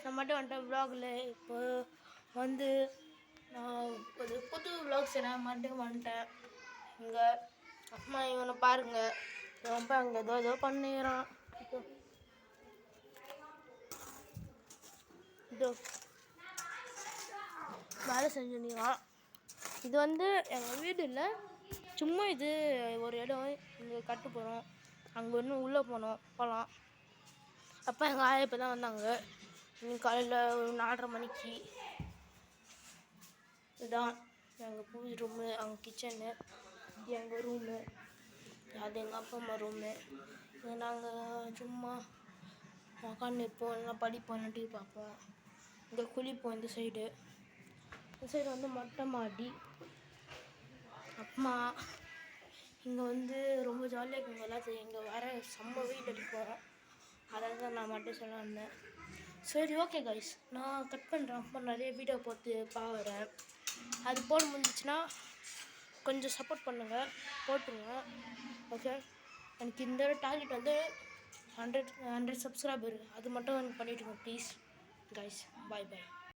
நான் மட்டும் வந்துட்டேன் வ்ளாகில். இப்போ வந்து நான் ஒரு புது வ்ளாக்ஸ் நான் மட்டும் வந்துட்டேன். இங்கே அம்மா இவனை பாருங்கள், ரொம்ப அங்கே ஏதோ பண்ணிடுறான். இதோ வேலை செஞ்சுருந்தான். இது வந்து எங்கள் வீடு இல்லை, சும்மா இது ஒரு இடம். இங்கே கட்டு போகிறோம், அங்கே இன்னும் உள்ளே போகலாம். அப்போ எங்கள் ஆயா இப்போ தான் வந்தாங்க, இன்னைக்கு காலையில் ஒரு 4:30 மணிக்கு. இதுதான் எங்கள் பூஜை ரூமு, அங்கே கிச்சனு, இது எங்கள் ரூமு, அது எங்கள் அப்பா அம்மா ரூமு. இங்கே நாங்கள் சும்மா உட்காந்து இருப்போம், இல்லைனா படிப்போம், இல்லை டிவி பார்ப்போம். இங்கே குளிப்போம். இந்த சைடு வந்து மொட்டை மாடி. அம்மா இங்கே வந்து ரொம்ப ஜாலியாக இருக்குங்க எல்லாத்தையும். இங்கே வர செம்ம வெயில் அடிப்போம், அதாவது தான் நான் மட்டும் சொல்ல வந்தேன். சரி, ஓகே கைஸ், நான் கட் பண்ணுறேன். அப்போ நிறைய வீடியோ பார்க்குறேன். அது போட முடிஞ்சிச்சுன்னா கொஞ்சம் சப்போர்ட் பண்ணுங்கள், போட்டுருங்க. ஓகே, எனக்கு இந்த டார்கெட் வந்து 100 சப்ஸ்கிரைபர், அது மட்டும் எனக்கு பண்ணிவிடுங்க ப்ளீஸ் கைஸ். பாய்.